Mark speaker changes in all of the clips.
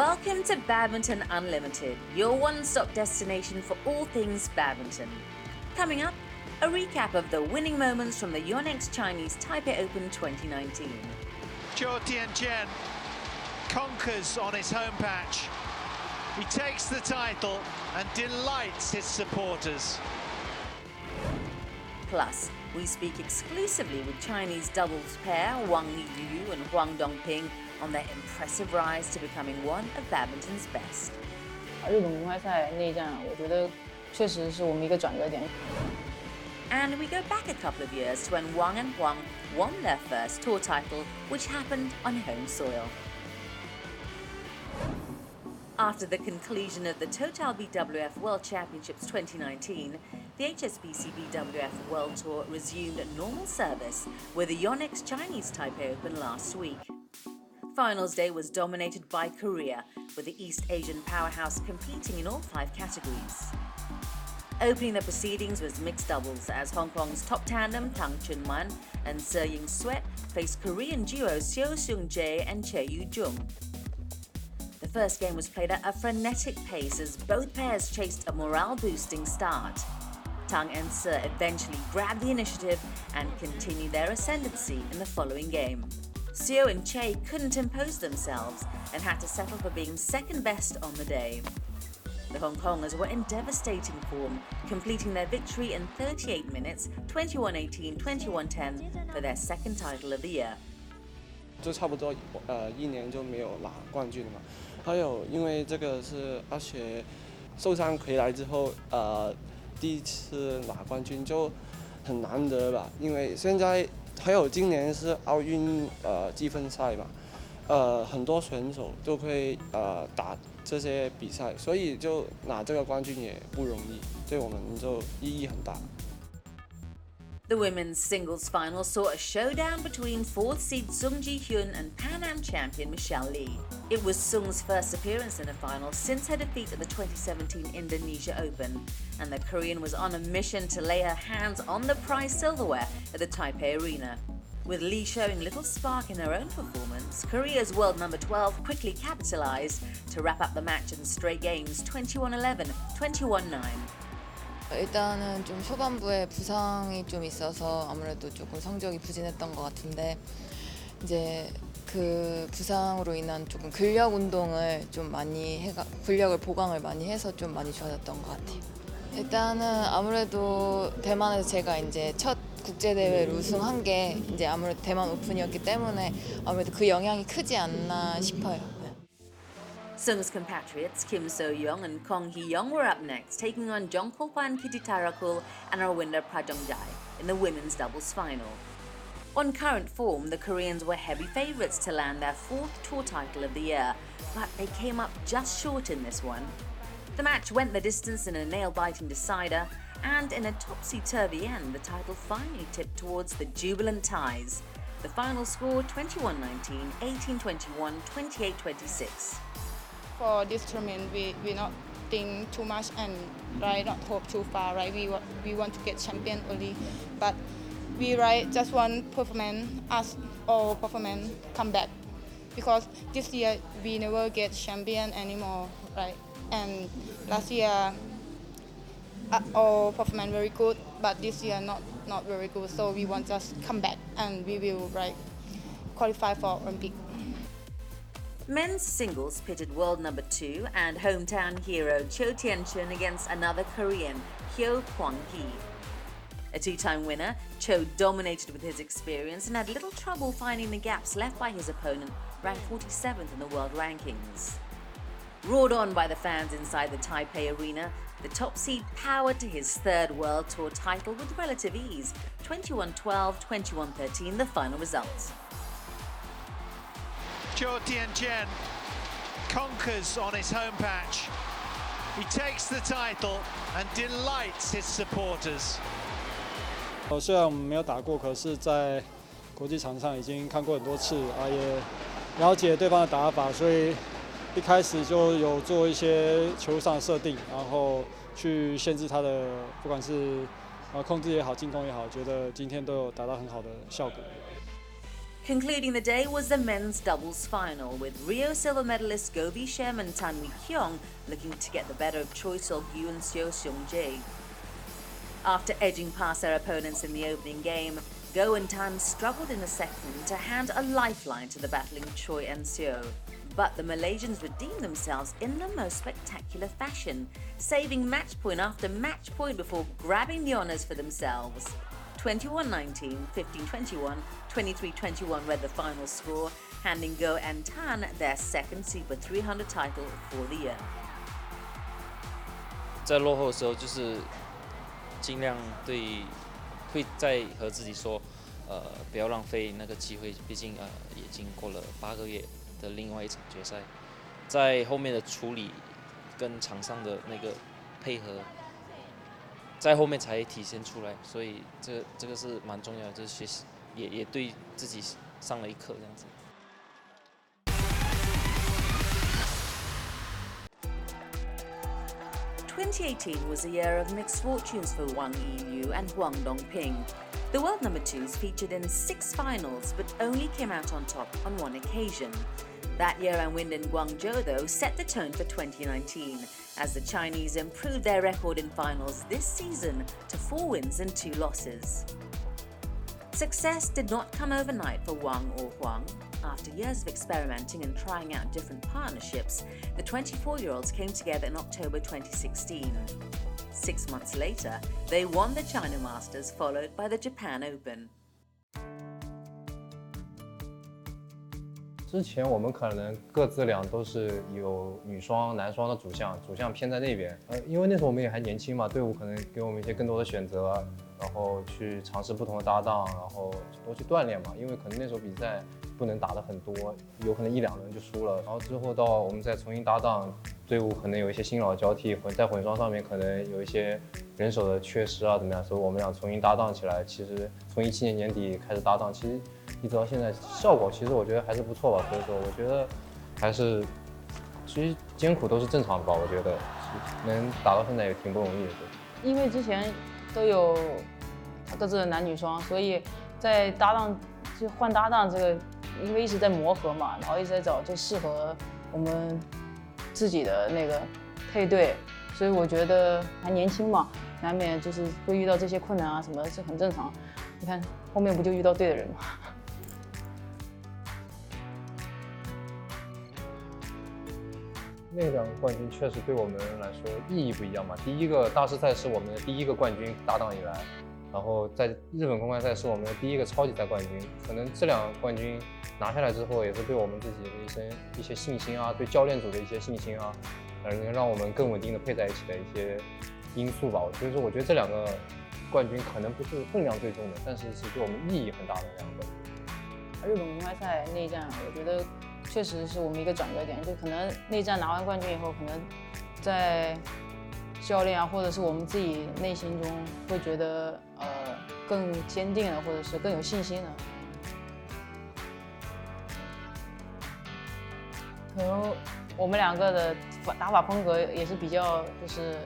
Speaker 1: Welcome to Badminton Unlimited, your one-stop destination for all things badminton. Coming up, a recap of the winning moments from the Yonex Chinese Taipei Open 2019.
Speaker 2: Zhou Tianzhen conquers on his home patch. He takes the title and delights his supporters.
Speaker 1: Plus, we speak exclusively with Chinese doubles pair Wang Yu and Huang Dongping on their impressive rise to becoming one of badminton's best.
Speaker 3: 日本公开赛那一战，我觉得确实是我们一个转折点。
Speaker 1: And we go back a couple of years to when Wang and Huang won their first tour title, which happened on home soil. After the conclusion of the Total BWF World Championships 2019, the HSBC BWF World Tour resumed normal service with the Yonex Chinese Taipei Open last week. Finals day was dominated by Korea, with the East Asian powerhouse competing in all 5 categories. Opening the proceedings was mixed doubles as Hong Kong's top tandem Tang Chunman and Se Ying Sweat faced Korean duo Seo Seung Jae and Che Yu Jung. The first game was played at a frenetic pace as both pairs chased a morale-boosting start. Tang and Se eventually grabbed the initiative and continued their ascendancy in the following game. Seo and Che couldn't impose themselves and had to settle for being second best on the day. The Hong Kongers were in devastating form, completing their victory in 38 minutes, 21-18, 21-10 for their second title of the year.
Speaker 4: 就差不多1年就没有拿冠军了嘛。还有因为这个是阿雪受伤回来之后，第一次拿冠军就很难得吧。因为现在还有今年是奥运积分赛嘛，很多选手都会打这些比赛，所以就拿这个冠军也不容易，对我们就意义很大。
Speaker 1: The women's singles final saw a showdown between 4th seed Sung Ji-hyun and Pan Am champion Michelle Lee. It was Sung's first appearance in a final since her defeat at the 2017 Indonesia Open, and the Korean was on a mission to lay her hands on the prize silverware at the Taipei Arena. With Lee showing little spark in her own performance, Korea's world number 12 quickly capitalized to wrap up the match in straight games 21-11, 21-9.
Speaker 5: 일단은 좀 초반부에 부상이 좀 있어서 아무래도 조금 성적이 부진했던 것 같은데 이제 그 부상으로 인한 조금 근력 운동을 좀 많이 근력을 보강을 많이 해서 좀 많이 좋아졌던 것 같아요. 일단은 아무래도 대만에서 제가 이제 첫 국제 대회를 우승한 게 이제 아무래도 대만 오픈이었기 때문에 아무래도 그 영향이 크지 않나 싶어요.
Speaker 1: Sung's compatriots Kim So-young and Kong Hee-young were up next, taking on Jongkol-pan Kititarakul and Arwinder Prajongjai in the women's doubles final. On current form, the Koreans were heavy favourites to land their 4th tour title of the year, but they came up just short in this one. The match went the distance in a nail-biting decider, and in a topsy-turvy end, the title finally tipped towards the jubilant Thais. The final score 21-19, 18-21, 28-26.
Speaker 6: For this tournament, we not think too much and not hope too far. We want to get champion early, but we just want performance as all performance come back, because this year we never get champion anymore, right? And last year all performance very good, but this year not very good. So we want just come back and we will qualify for Olympic.
Speaker 1: Men's singles pitted world number 2 and hometown hero Zhou Tianzhen against another Korean, Hyo Kwang-hee. A 2-time winner, Cho dominated with his experience and had little trouble finding the gaps left by his opponent, ranked 47th in the world rankings. Roared on by the fans inside the Taipei Arena, the top seed powered to his 3rd World Tour title with relative ease, 21-12, 21-13 the final results.
Speaker 2: Zhou Tianzhen conquers on his home patch. He takes the title and delights his supporters.
Speaker 7: 虽然我们没有打过，可是在国际场上已经看过很多次，也了解对方的打法，所以一开始就有做一些球上的设定，然后去限制他的，不管是控制也好，进攻也好，觉得今天都有达到很好的效果。
Speaker 1: Concluding the day was the men's doubles final, with Rio silver medalist Go Vi-shem and Tan Mi-kyung looking to get the better of Choi Sol-gyu and Seo Seung-jae. After edging past their opponents in the opening game, Go and Tan struggled in the second to hand a lifeline to the battling Choi and Seo. But the Malaysians redeemed themselves in the most spectacular fashion, saving match point after match point before grabbing the honours for themselves. 21-19, 15-21, 23-21 read the final score, handing Go and Tan their second Super 300 title for the year.
Speaker 8: 在落后的时候，就是尽量会再和自己说，不要浪费那个机会，毕竟也经过了8个月的另外一场决赛，在后面的处理跟场上的那个配合。 在后面才体现出来，所以这个是蛮重要的，就是学习，也对自己上了一课这样子。
Speaker 1: 2018 was a year of mixed fortunes for Wang Yiyu and Huang Dongping. The world number twos featured in 6 finals, but only came out on top on 1 occasion. That year-end win in Guangzhou, though, set the tone for 2019, as the Chinese improved their record in finals this season to 4 wins and 2 losses. Success did not come overnight for Wang or Huang. After years of experimenting and trying out different partnerships, the 24-year-olds came together in October 2016. 6 months later, they won the China Masters, followed by the Japan Open.
Speaker 9: 之前我们可能各自俩都是有女双、男双的主项偏在那边。因为那时候我们也还年轻嘛，队伍可能给我们一些更多的选择，然后去尝试不同的搭档，然后多去锻炼嘛。因为可能那时候比赛不能打得很多，有可能1、2轮就输了。然后之后到我们再重新搭档，队伍可能有一些新老交替，在混双上面可能有一些人手的缺失啊，怎么样？所以我们俩重新搭档起来。其实从17年年底开始搭档，其实。 一直到现在，效果其实我觉得还是不错吧，所以说我觉得还是其实艰苦都是正常的吧，我觉得能打到现在也挺不容易的。
Speaker 3: 因为之前都有各自的男女双，所以在搭档就换搭档这个，因为一直在磨合嘛，然后一直在找最适合我们自己的那个配对，所以我觉得还年轻嘛，难免就是会遇到这些困难啊什么的，是很正常。你看后面不就遇到对的人吗？
Speaker 9: 那2个冠军确实对我们来说意义不一样嘛。第一个大师赛是我们的第1个冠军搭档以来，然后在日本公开赛是我们的第1个超级赛冠军。可能这2个冠军拿下来之后，也是对我们自己的一些信心啊，对教练组的一些信心啊，能让我们更稳定的配在一起的一些因素吧。所以说，我觉得这2个冠军可能不是分量最重的，但是是对我们意义很大的2个冠军。
Speaker 3: 日本公开赛那一战，我觉得。 确实是我们一个转折点，就可能内战拿完冠军以后，可能在教练啊，或者是我们自己内心中会觉得更坚定了，或者是更有信心了。可能我们2个的打法风格也是比较就是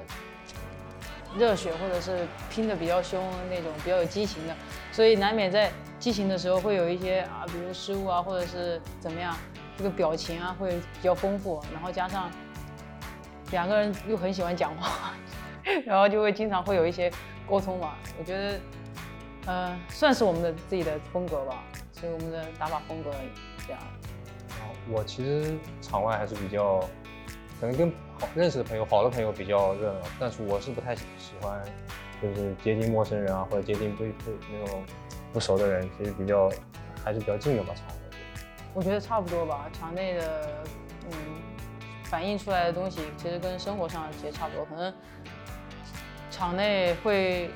Speaker 3: 热血，或者是拼得比较凶那种，比较有激情的，所以难免在激情的时候会有一些比如失误啊，或者是怎么样。 这个表情啊会比较丰富，然后加上2个人又很喜欢讲话，然后就会经常会有一些沟通嘛。我觉得，算是我们的自己的风格吧，所以我们的打法风格这样。
Speaker 9: 我其实场外还是比较，可能跟认识的朋友、好的朋友比较热闹，但是我是不太喜欢，就是接近陌生人啊，或者接近那种不熟的人，其实还是比较近的吧，场外。
Speaker 3: 我觉得差不多吧，场内的反映出来的东西，其实跟生活上其实差不多。可能场内会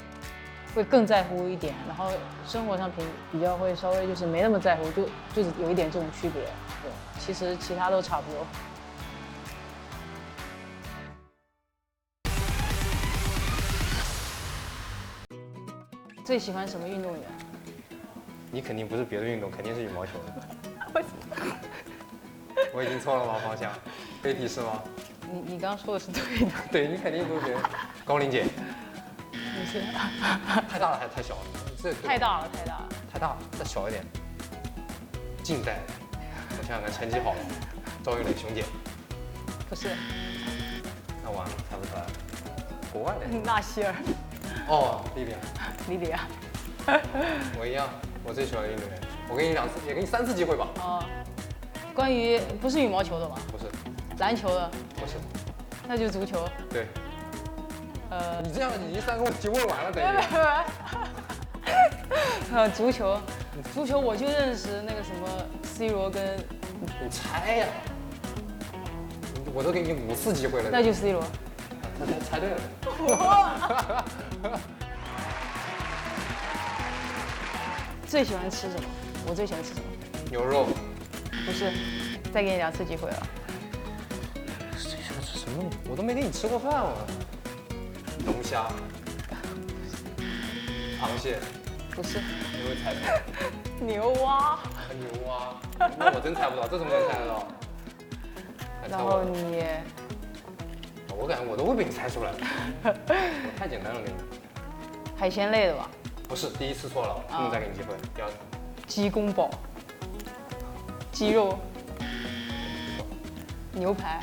Speaker 3: 更在乎一点，然后生活上比较会稍微就是没那么在乎，就是有一点这种区别。对，其实其他都差不多。最喜欢什么运动员？
Speaker 9: 你肯定不是别的运动，肯定是羽毛球的。 我已经错了吗？方向？可以提示吗？
Speaker 3: 你刚刚说的是对的。
Speaker 9: 对你肯定不是别人。高玲姐。
Speaker 3: 不是。
Speaker 9: 太大了还是太小了？这
Speaker 3: 太大了，太大了。
Speaker 9: 太大了，再小一点。近代，我想想看，成绩好了，赵玉磊熊姐，
Speaker 3: 不是，
Speaker 9: 那完了，猜不出来。国外的
Speaker 3: 纳希尔，
Speaker 9: 哦，莉莉亚，我一样，我最喜欢的运动员，我给你2次，也给你3次机会吧。
Speaker 3: 哦，关于不是羽毛球的吧？
Speaker 9: 不是，
Speaker 3: 篮球的，
Speaker 9: 不是，
Speaker 3: 那就是足球。
Speaker 9: 对。你这样已经3个问题问完了，等于。
Speaker 3: 足球我就认识那个什么 C 罗跟。
Speaker 9: 你猜呀！我都给你5次机会了。
Speaker 3: 那就 C 罗。
Speaker 9: 他猜对了。
Speaker 3: 最喜欢吃什么？我最喜欢吃什么？
Speaker 9: 牛肉。
Speaker 3: 不是，再给你2次机会了。
Speaker 9: 最喜欢吃什么？我都没跟你吃过饭啊。龙虾。螃蟹。
Speaker 3: 不是。
Speaker 9: 你会猜不到。
Speaker 3: 牛蛙。
Speaker 9: 牛蛙。那我真猜不到，这怎么能猜得到？
Speaker 3: 然后你。
Speaker 9: 我感觉我都会被你猜出来，我太简单了，给你。
Speaker 3: 海鲜类的吧？
Speaker 9: 不是，第1次错了，不能再给你机会。第2次。
Speaker 3: 鸡公煲。鸡肉。牛排。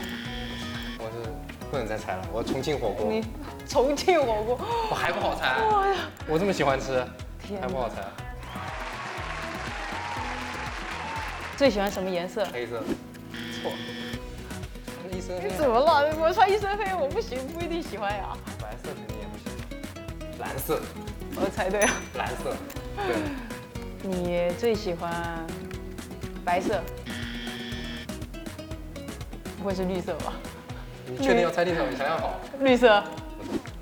Speaker 9: 我是不能再猜了，我重庆火锅。
Speaker 3: 你重庆火锅，
Speaker 9: 我还不好猜。我这么喜欢吃，还不好猜。
Speaker 3: 最喜欢什么颜色？
Speaker 9: 黑色。错。一身黑。
Speaker 3: 怎么了？我穿一身黑，我不行，不一定喜欢呀。
Speaker 9: 白色肯定也不行。蓝色。
Speaker 3: 我猜对了。
Speaker 9: 蓝色。对。
Speaker 3: 你最喜欢白色？不会是绿色吧？
Speaker 9: 你确定要猜绿色？你想想好。
Speaker 3: 绿色。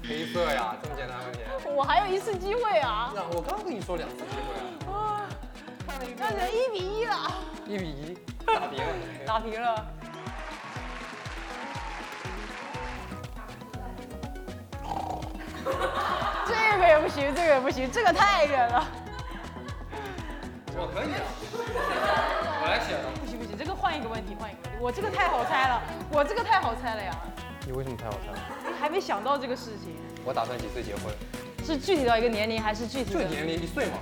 Speaker 9: 黑色呀，这么简单的问题。
Speaker 3: 我还有1次机会啊！
Speaker 9: 我刚跟你说2次机会啊。
Speaker 3: 那就1比1了。
Speaker 9: 1比1，打平了。
Speaker 3: 打平了。这个也不行，这个也不行，这个太远了。
Speaker 9: 我可以啊，我来写了。
Speaker 3: 不行不行，这个换一个问题，换一个问题。我这个太好猜了，我这个太好猜了呀。
Speaker 9: 你为什么太好猜了？
Speaker 3: 还没想到这个事情。
Speaker 9: 我打算几岁结婚？
Speaker 3: 是具体到一个年龄还是具体的？
Speaker 9: 就年龄1岁嘛。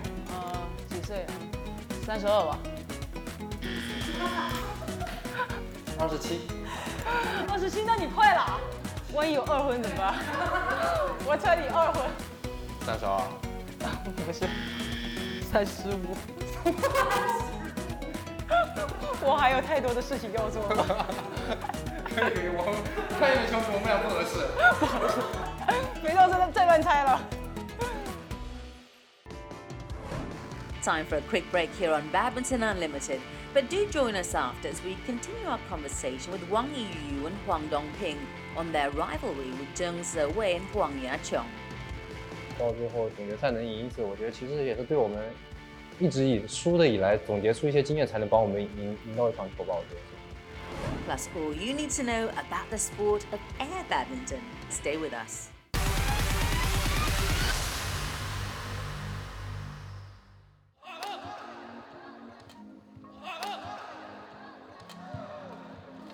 Speaker 3: 几岁啊？32吧。
Speaker 9: 27。
Speaker 3: 27，那你快了，万一有2婚怎么办？我猜你2婚。
Speaker 9: 32。
Speaker 3: 不是，35。我还有太多的事情要做。
Speaker 9: 可以，我看羽球我们俩不合适。
Speaker 3: 不合适，没到再乱猜了。
Speaker 1: Time for a quick break here on Badminton Unlimited. But do join us after as we continue our conversation with Wang Yu and Huang Dongping on their rivalry with Zheng Zewei and Huang Yaqiong.
Speaker 9: 到最后总决赛能赢1次，我觉得其实也是对我们一直输的以来总结出一些经验，才能帮我们赢到一场球吧，我觉得。
Speaker 1: Plus all you need to know about the sport of AirBadminton. Stay with us.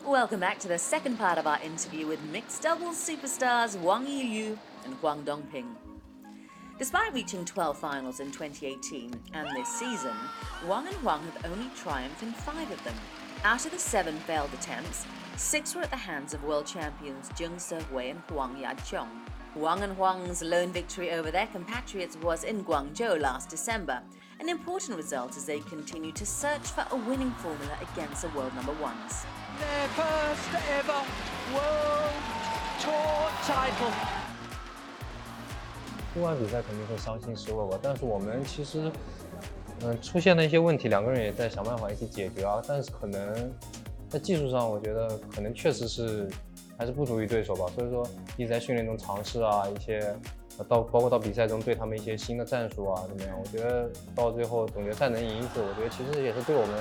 Speaker 1: Welcome back to the second part of our interview with mixed doubles superstars Wang Yu and Huang Dongping. Despite reaching 12 finals in 2018 and this season, Wang and Huang have only triumphed in 5 of them. Out of the 7 failed attempts, 6 were at the hands of world champions Zheng Zewei and Huang Yaqiong. Wang and Huang's lone victory over their compatriots was in Guangzhou last December, an important result as they continue to search for a winning formula against the world number ones.
Speaker 2: Their first ever World Tour title.
Speaker 9: 输完比赛肯定会伤心失落吧，但是我们其实，出现了一些问题，2个人也在想办法一起解决啊。但是可能在技术上，我觉得可能确实是还是不足于对手吧。所以说一直在训练中尝试啊，一些包括到比赛中对他们一些新的战术啊怎么样？我觉得到最后总决赛能赢1次，我觉得其实也是对我们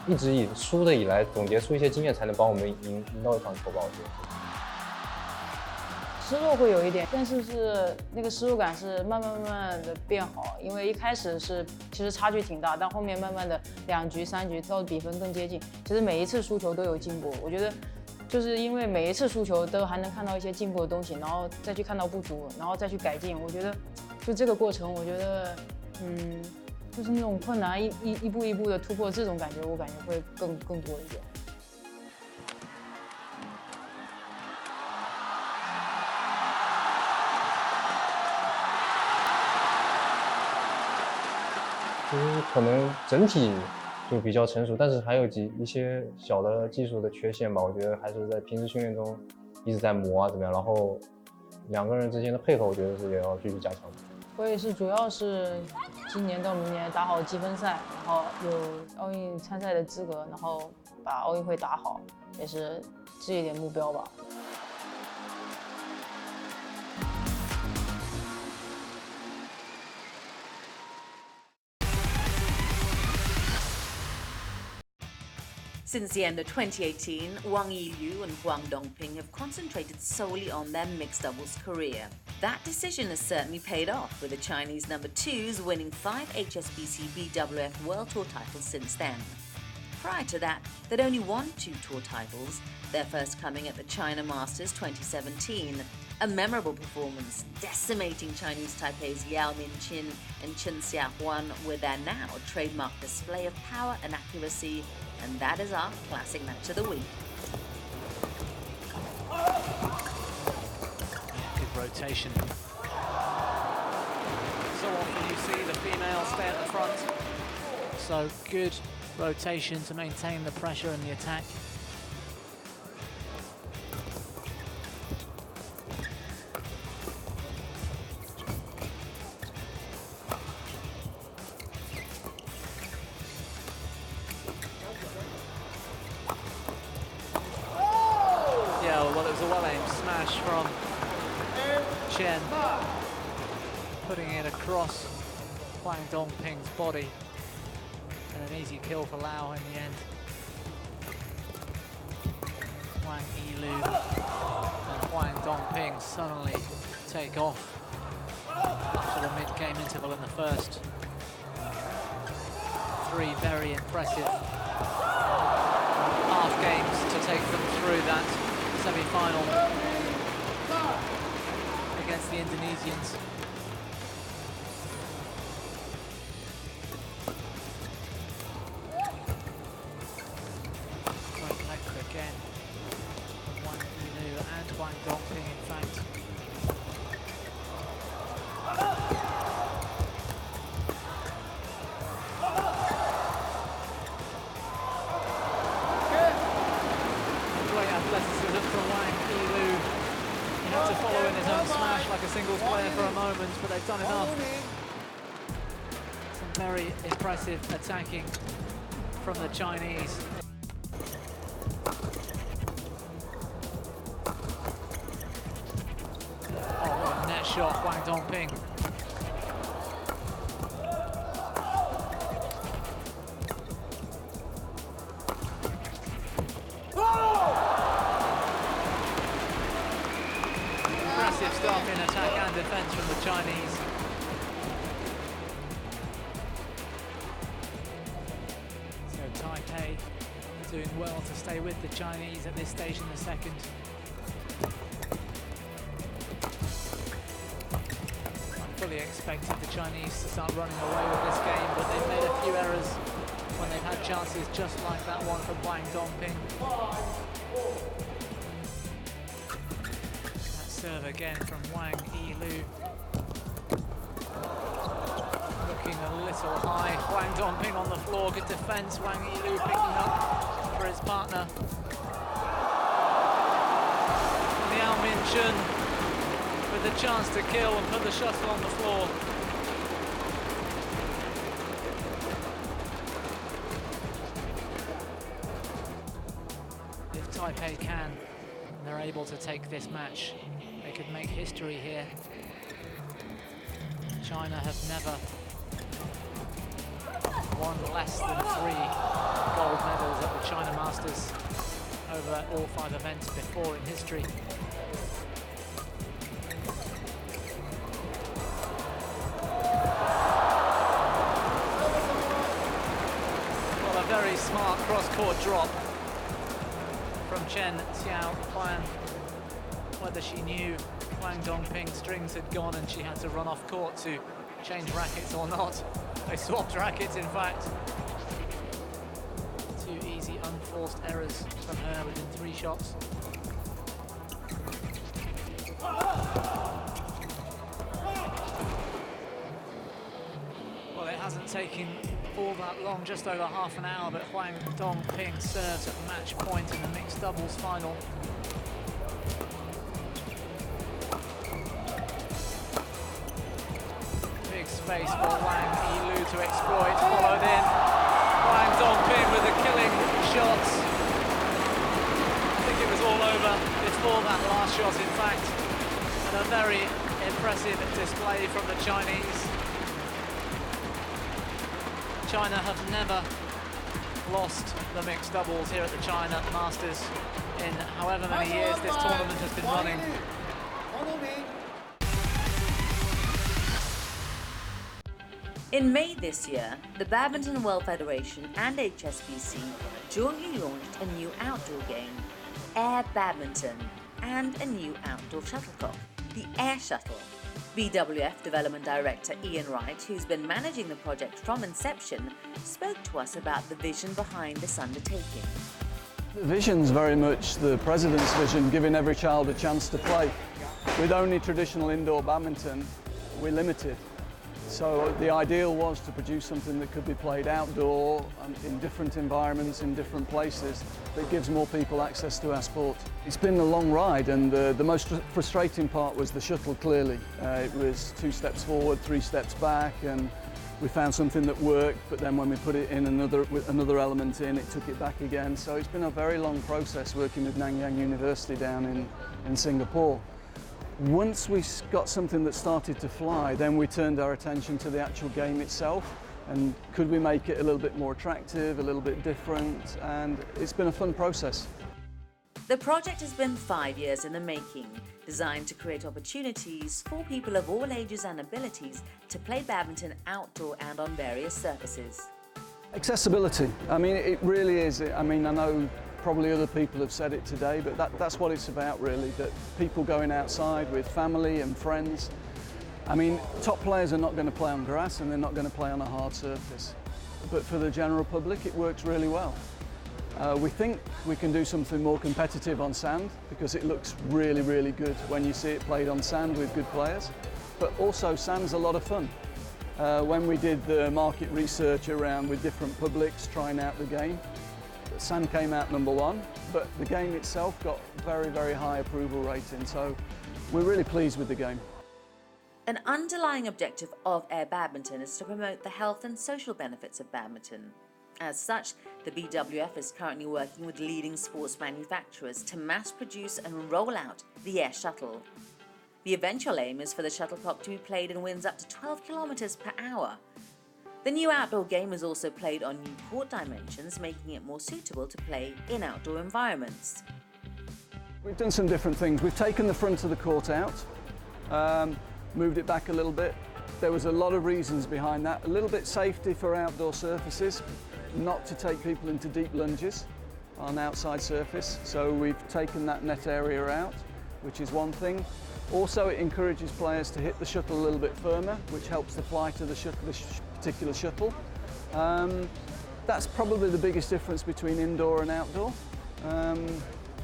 Speaker 9: 一直输的以来总结出一些经验，才能帮我们赢到一场球吧，我觉得。
Speaker 3: 失落会有一点，但是那个失落感是慢慢的变好，因为一开始其实差距挺大，但后面慢慢的2局3局到比分更接近，其实每一次输球都有进步。我觉得就是因为每一次输球都还能看到一些进步的东西，然后再去看到不足，然后再去改进。我觉得就这个过程，我觉得就是那种困难一步一步的突破，这种感觉我感觉会更多一点。
Speaker 9: 就是可能整体就比较成熟，但是还有一些小的技术的缺陷吧。我觉得还是在平时训练中一直在磨啊，怎么样？然后两个人之间的配合，我觉得是也要继续加强的。
Speaker 3: 我也是，主要是今年到明年打好积分赛，然后有奥运参赛的资格，然后把奥运会打好，也是这一点目标吧。
Speaker 1: Since the end of 2018, Wang Yilu and Huang Dongping have concentrated solely on their mixed doubles career. That decision has certainly paid off, with the Chinese number 2s winning 5 HSBC BWF World Tour titles since then. Prior to that, they'd only won 2 tour titles, their first coming at the China Masters 2017, a memorable performance decimating Chinese Taipei's Liao Minqin and Chen Xiaohuan with their now trademark display of power and accuracy. And that is our classic match of the week.
Speaker 2: Good rotation. So often you see the females stay at the front. So good rotation to maintain the pressure and the attack. Well, it was a well-aimed smash from Chen, putting it across Wang Dongping's body, and an easy kill for Lau in the end. Wang Yilu and Wang Dongping suddenly take off after the mid-game interval in the first. 3 very impressive half games to take them through that semi-final against the Indonesians. Great leg kick again. Wang Yilu and Wang Dongping, in fact. Athleticism from Wang Yilu. He had to follow in his own smash like a singles player for a moment, but they've done enough. Some very impressive attacking from the Chinese. Oh, what a net shot, Wang Dongping. Impressive stuff in attack and defence from the Chinese. So Taipei doing well to stay with the Chinese at this stage in the second. I fully expected the Chinese to start running away with this game, but they've made a few errors when they've had chances just like that one from Wang Dongping. Serve again from Wang Yilu. Looking a little high. Wang Dongping on the floor. Good defence. Wang Yilu picking up for his partner. Liao Minqin with the chance to kill and put the shuttle on the floor. If Taipei can, and they're able to take this match, they could make history here. China have never won less than 3 gold medals at the China Masters over all 5 events before in history. Well, a very smart cross-court drop from Chen Xiaohuan. Whether she knew Wang Dongping's strings had gone and she had to run off court to change rackets or not. They swapped rackets, in fact. 2 easy, unforced errors from her within 3 shots. Well, it hasn't taken all that long, just over half an hour, but Wang Dongping serves at match point in the mixed doubles final. Big space for Wang Yilu to exploit, followed in. Wang Dongping with the killing shots. I think it was all over before that last shot, in fact. And a very impressive display from the Chinese. China have never lost the mixed doubles here at the China Masters in however many years this tournament has been running.
Speaker 1: In May this year, the Badminton World Federation and HSBC jointly launched a new outdoor game, AirBadminton, and a new outdoor shuttlecock, the Air Shuttle. BWF Development Director Ian Wright, who's been managing the project from inception, spoke to us about the vision behind this undertaking.
Speaker 10: The vision's very much the President's vision, giving every child a chance to play. With only traditional indoor badminton, we're limited. So the ideal was to produce something that could be played outdoor and in different environments, in different places, that gives more people access to our sport. It's been a long ride, and the most frustrating part was the shuttle, clearly. It was 2 steps forward, 3 steps back, and we found something that worked, but then when we put it in another element in, it took it back again. So it's been a very long process working with Nanyang University down in Singapore. Once we got something that started to fly, then we turned our attention to the actual game itself, and could we make it a little bit more attractive, a little bit different, and it's been a fun process.
Speaker 1: The project has been 5 years in the making, designed to create opportunities for people of all ages and abilities to play badminton outdoor and on various surfaces.
Speaker 10: Accessibility, I mean, it really is. I mean, I know probably other people have said it today, but that's what it's about, really, that people going outside with family and friends. I mean, top players are not going to play on grass, and they're not going to play on a hard surface. But for the general public, it works really well. We think we can do something more competitive on sand, because it looks really, really good when you see it played on sand with good players. But also, sand's a lot of fun. When we did the market research around with different publics trying out the game, sand came out #1, but the game itself got very, very high approval rating, so we're really pleased with the game.
Speaker 1: An underlying objective of AirBadminton is to promote the health and social benefits of badminton. As such, the BWF is currently working with leading sports manufacturers to mass produce and roll out the Air Shuttle. The eventual aim is for the shuttlecock to be played in winds up to 12 kilometers per hour. The new outdoor game is also played on new court dimensions, making it more suitable to play in outdoor environments.
Speaker 10: We've done some different things. We've taken the front of the court out, moved it back a little bit. There was a lot of reasons behind that. A little bit safety for outdoor surfaces, not to take people into deep lunges on outside surface. So we've taken that net area out, which is one thing. Also, it encourages players to hit the shuttle a little bit firmer, which helps the flight of the particular shuttle. That's probably the biggest difference between indoor and outdoor.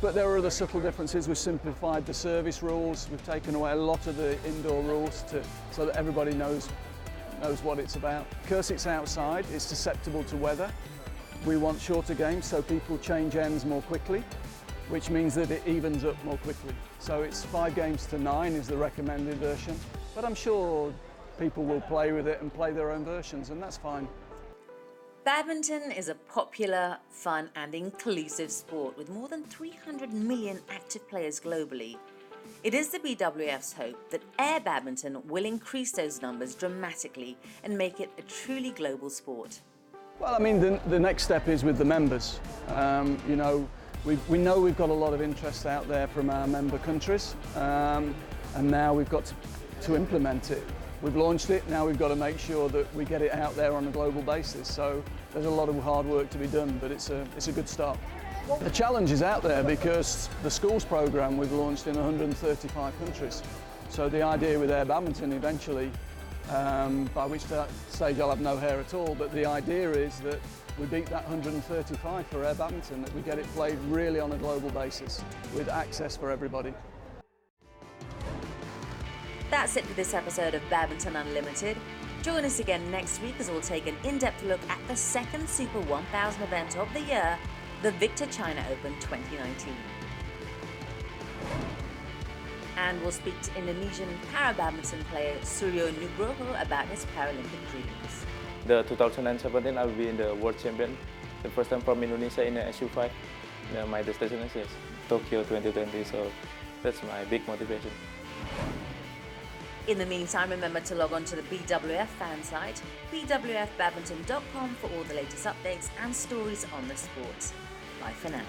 Speaker 10: But there are other subtle differences. We've simplified the service rules. We've taken away a lot of the indoor rules so that everybody knows what it's about. Because it's outside, it's susceptible to weather. We want shorter games so people change ends more quickly, which means that it evens up more quickly. So it's 5 games to 9 is the recommended version. But I'm sure people will play with it and play their own versions, and that's fine.
Speaker 1: Badminton is a popular, fun and inclusive sport with more than 300 million active players globally. It is the BWF's hope that AirBadminton will increase those numbers dramatically and make it a truly global sport.
Speaker 10: Well, I mean, the next step is with the members. You know, we know we've got a lot of interest out there from our member countries, and now we've got to implement it. We've launched it, now we've got to make sure that we get it out there on a global basis. So there's a lot of hard work to be done, but it's a good start. The challenge is out there because the schools program we've launched in 135 countries. So the idea with AirBadminton eventually by which stage I'll have no hair at all, but the idea is that we beat that 135 for AirBadminton, that we get it played really on a global basis with access for everybody.
Speaker 1: That's it for this episode of Badminton Unlimited. Join us again next week as we'll take an in-depth look at the second Super 1000 event of the year, the Victor China Open 2019. And we'll speak to Indonesian para-badminton player Suryo Nugroho about his Paralympic dreams.
Speaker 11: The 2017 I will be in the World Champion, the first time from Indonesia in the SU5. My destination is Tokyo 2020, so that's my big motivation.
Speaker 1: In the meantime, remember to log on to the BWF fan site, bwfbadminton.com, for all the latest updates and stories on the sport. Bye for now.